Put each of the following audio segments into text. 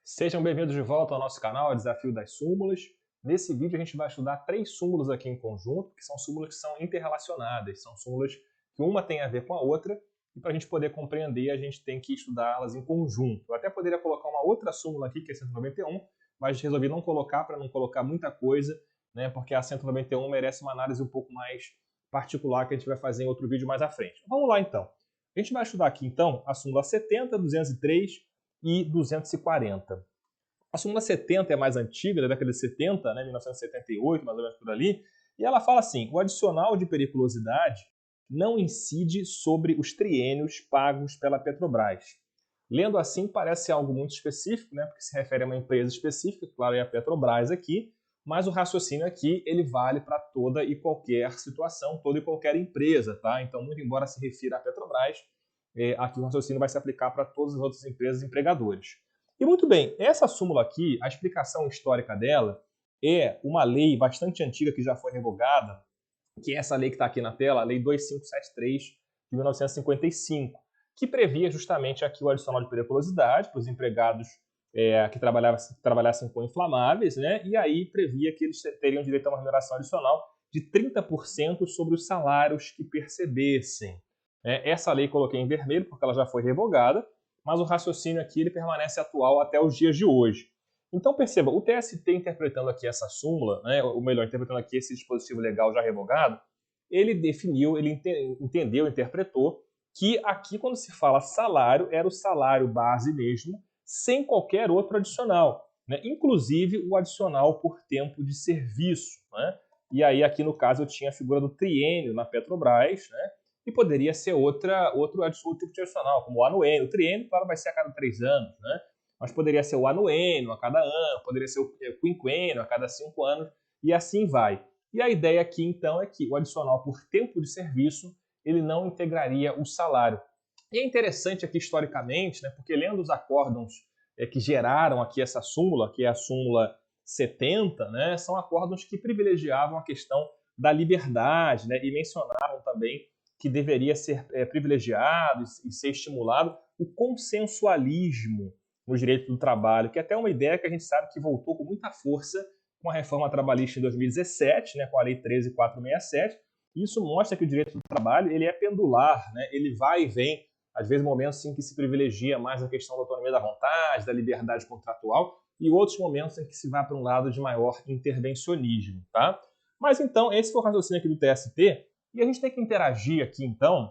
Sejam bem-vindos de volta ao nosso canal, Desafio das Súmulas. Nesse vídeo a gente vai estudar 3 súmulas aqui em conjunto, que são súmulas que são interrelacionadas, são súmulas que uma tem a ver com a outra, e para a gente poder compreender a gente tem que estudá-las em conjunto. Eu até poderia colocar uma outra súmula aqui, que é a 191, mas resolvi não colocar para não colocar muita coisa, né, porque a 191 merece uma análise um pouco mais particular que a gente vai fazer em outro vídeo mais à frente. Vamos lá então. A gente vai estudar aqui então a súmula 70, 203 e 240. A súmula 70 é mais antiga, da década de 70, né, 1978, mais ou menos por ali, e ela fala assim: o adicional de periculosidade não incide sobre os triênios pagos pela Petrobras. Lendo assim, parece algo muito específico, né, porque se refere a uma empresa específica, claro, é a Petrobras aqui, mas o raciocínio aqui ele vale para toda e qualquer situação, toda e qualquer empresa, tá? Então, muito embora se refira à Petrobras, aqui o raciocínio vai se aplicar para todas as outras empresas e empregadores. E muito bem, essa súmula aqui, a explicação histórica dela é uma lei bastante antiga que já foi revogada, que é essa lei que está aqui na tela, a Lei 2573 de 1955, que previa justamente aqui o adicional de periculosidade para os empregados que trabalhassem com inflamáveis, né? E aí previa que eles teriam direito a uma remuneração adicional de 30% sobre os salários que percebessem. Essa lei coloquei em vermelho porque ela já foi revogada, mas o raciocínio aqui ele permanece atual até os dias de hoje. Então perceba, o TST interpretando aqui essa súmula, né, ou melhor, interpretando aqui esse dispositivo legal já revogado, ele definiu, ele entendeu, interpretou que aqui quando se fala salário, era o salário base mesmo, sem qualquer outro adicional, né, inclusive o adicional por tempo de serviço, né? E aí aqui no caso eu tinha a figura do triênio na Petrobras, né? E poderia ser outro tipo de adicional, como o anuênio. O triênio, claro, vai ser a cada 3 anos, né? Mas poderia ser o anuênio a cada ano, poderia ser o quinquênio a cada 5 anos, e assim vai. E a ideia aqui, então, é que o adicional por tempo de serviço, ele não integraria o salário. E é interessante aqui historicamente, né, porque lendo os acórdãos que geraram aqui essa súmula, que é a súmula 70, né, são acórdãos que privilegiavam a questão da liberdade, né, e mencionavam também que deveria ser privilegiado e ser estimulado o consensualismo no direito do trabalho, que é até uma ideia que a gente sabe que voltou com muita força com a reforma trabalhista em 2017, né, com a Lei 13.467. Isso mostra que o direito do trabalho ele é pendular, né, ele vai e vem, às vezes momentos em que se privilegia mais a questão da autonomia da vontade, da liberdade contratual, e outros momentos em que se vai para um lado de maior intervencionismo. Tá? Mas então, esse foi o raciocínio aqui do TST, e a gente tem que interagir aqui, então,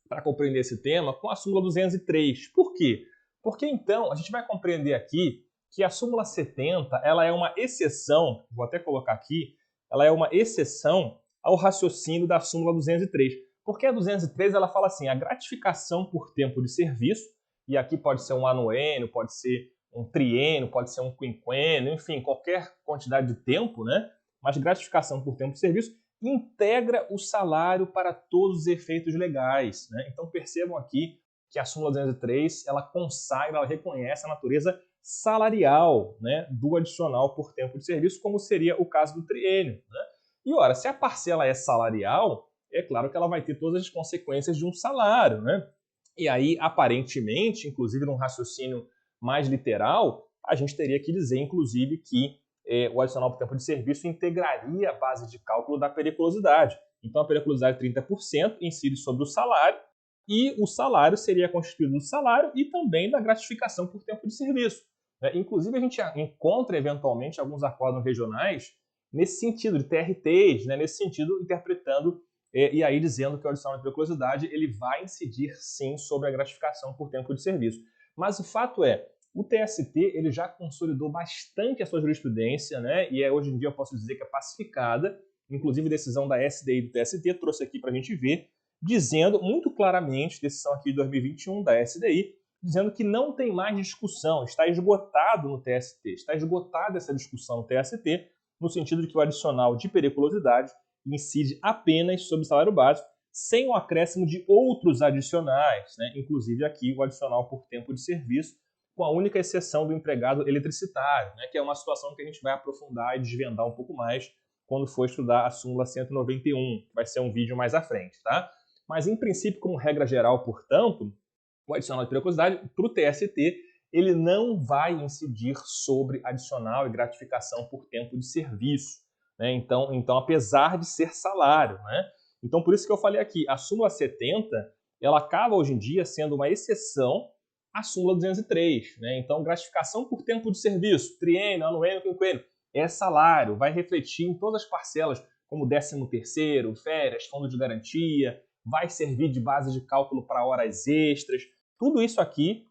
para compreender esse tema, com a súmula 203. Por quê? Porque, então, a gente vai compreender aqui que a súmula 70 ela é uma exceção, vou até colocar aqui, ela é uma exceção ao raciocínio da súmula 203. Porque a 203 ela fala assim, a gratificação por tempo de serviço, e aqui pode ser um anuênio, pode ser um triênio, pode ser um quinquênio, enfim, qualquer quantidade de tempo, né? Mas gratificação por tempo de serviço integra o salário para todos os efeitos legais, né? Então percebam aqui que a súmula 203 ela consagra, ela reconhece a natureza salarial, né, do adicional por tempo de serviço, como seria o caso do triênio, né? E ora, se a parcela é salarial, é claro que ela vai ter todas as consequências de um salário, né? E aí, aparentemente, inclusive num raciocínio mais literal, a gente teria que dizer, inclusive, que o adicional por tempo de serviço integraria a base de cálculo da periculosidade. Então, a periculosidade 30% incide sobre o salário, e o salário seria constituído do salário e também da gratificação por tempo de serviço. Inclusive, a gente encontra, eventualmente, alguns acórdãos regionais nesse sentido, de TRTs, né, nesse sentido, interpretando e aí dizendo que o adicional de periculosidade ele vai incidir, sim, sobre a gratificação por tempo de serviço. Mas o fato é, o TST ele já consolidou bastante a sua jurisprudência, né? E hoje em dia eu posso dizer que é pacificada, inclusive decisão da SDI do TST, trouxe aqui para a gente ver, dizendo muito claramente, decisão aqui de 2021 da SDI, dizendo que não tem mais discussão, está esgotado no TST, está esgotada essa discussão no TST, no sentido de que o adicional de periculosidade incide apenas sobre o salário básico, sem o acréscimo de outros adicionais, né? Inclusive aqui o adicional por tempo de serviço, com a única exceção do empregado eletricitário, né? Que é uma situação que a gente vai aprofundar e desvendar um pouco mais quando for estudar a súmula 191, que vai ser um vídeo mais à frente, tá? Mas, em princípio, como regra geral, portanto, o adicional de periculosidade para o TST ele não vai incidir sobre adicional e gratificação por tempo de serviço, né? Então, apesar de ser salário, né? Então, por isso que eu falei aqui, a súmula 70, ela acaba hoje em dia sendo uma exceção à súmula 203, né? Então, gratificação por tempo de serviço, triênio, anuênio, quinquênio, é salário, vai refletir em todas as parcelas, como 13º, férias, fundo de garantia, vai servir de base de cálculo para horas extras. Tudo isso aqui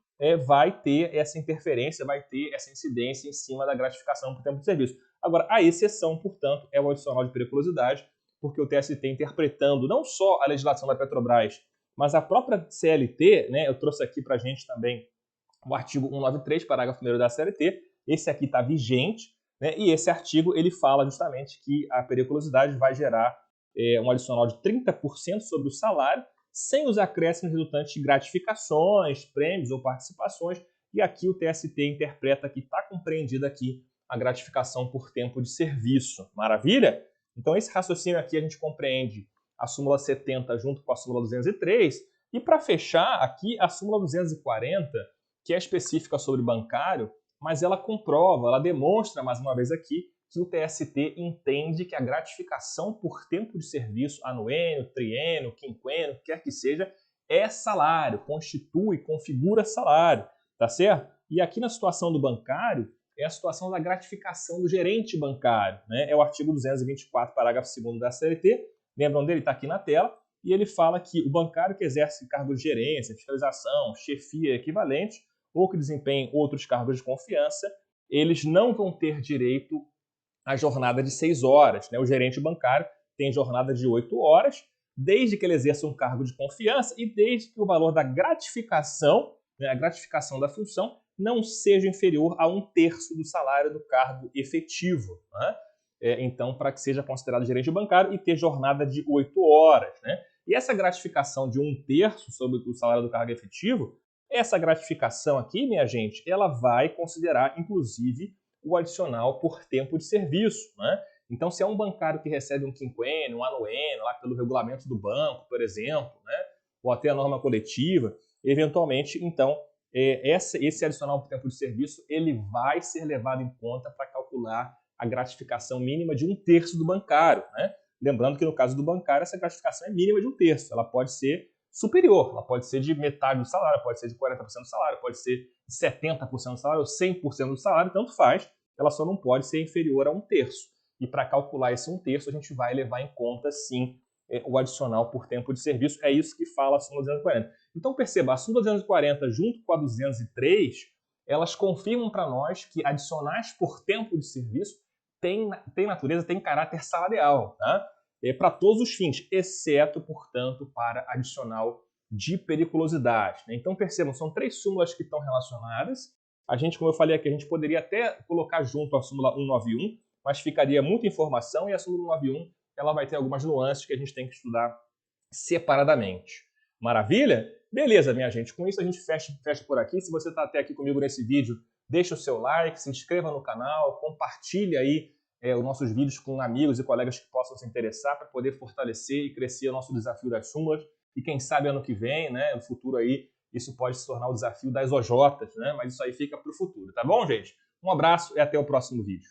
vai ter essa interferência, vai ter essa incidência em cima da gratificação por tempo de serviço. Agora, a exceção, portanto, é o adicional de periculosidade, porque o TST, interpretando não só a legislação da Petrobras, mas a própria CLT, né, eu trouxe aqui para a gente também o artigo 193, parágrafo 1º da CLT, esse aqui está vigente, né, e esse artigo ele fala justamente que a periculosidade vai gerar um adicional de 30% sobre o salário, sem os acréscimos resultantes de gratificações, prêmios ou participações, e aqui o TST interpreta que está compreendida aqui a gratificação por tempo de serviço. Maravilha? Então esse raciocínio aqui a gente compreende a súmula 70 junto com a súmula 203, e para fechar aqui a súmula 240, que é específica sobre bancário, mas ela comprova, ela demonstra mais uma vez aqui que o TST entende que a gratificação por tempo de serviço, anuênio, triênio, quinquênio, quer que seja, é salário, constitui, configura salário, tá certo? E aqui na situação do bancário, é a situação da gratificação do gerente bancário, né? É o artigo 224, parágrafo 2º da CLT, lembram dele? Está aqui na tela, e ele fala que o bancário que exerce cargo de gerência, fiscalização, chefia equivalente, ou que desempenhem outros cargos de confiança, eles não vão ter direito à jornada de 6 horas. Né? O gerente bancário tem jornada de 8 horas, desde que ele exerça um cargo de confiança e desde que o valor da gratificação, né, a gratificação da função, não seja inferior a 1/3 do salário do cargo efetivo. Né? Então, para que seja considerado gerente bancário e ter jornada de 8 horas. Né? E essa gratificação de 1/3 sobre o salário do cargo efetivo, essa gratificação aqui, minha gente, ela vai considerar, inclusive, o adicional por tempo de serviço. Né? Então, se é um bancário que recebe um quinquênio, um anuênio, lá pelo regulamento do banco, por exemplo, né? Ou até a norma coletiva, eventualmente, então, esse adicional por tempo de serviço, ele vai ser levado em conta para calcular a gratificação mínima de 1/3 do bancário. Né? Lembrando que no caso do bancário, essa gratificação é mínima de 1/3. Ela pode ser superior, ela pode ser de metade do salário, pode ser de 40% do salário, pode ser de 70% do salário ou 100% do salário, tanto faz, ela só não pode ser inferior a 1/3. E para calcular esse 1/3, a gente vai levar em conta, sim, o adicional por tempo de serviço. É isso que fala a súmula 240. Então perceba, a súmula 240 junto com a 203, elas confirmam para nós que adicionais por tempo de serviço tem natureza, tem caráter salarial, tá? Para todos os fins, exceto, portanto, para adicional de periculosidade. Né? Então percebam, são 3 súmulas que estão relacionadas. A gente, como eu falei aqui, a gente poderia até colocar junto a súmula 191, mas ficaria muita informação, e a súmula 191 ela vai ter algumas nuances que a gente tem que estudar separadamente. Maravilha? Beleza, minha gente. Com isso a gente fecha por aqui. Se você está até aqui comigo nesse vídeo, deixa o seu like, se inscreva no canal, compartilhe aí os nossos vídeos com amigos e colegas que possam se interessar para poder fortalecer e crescer o nosso desafio das súmulas. E quem sabe ano que vem, né, no futuro aí, isso pode se tornar o desafio das OJs, né? Mas isso aí fica para o futuro, tá bom, gente? Um abraço e até o próximo vídeo.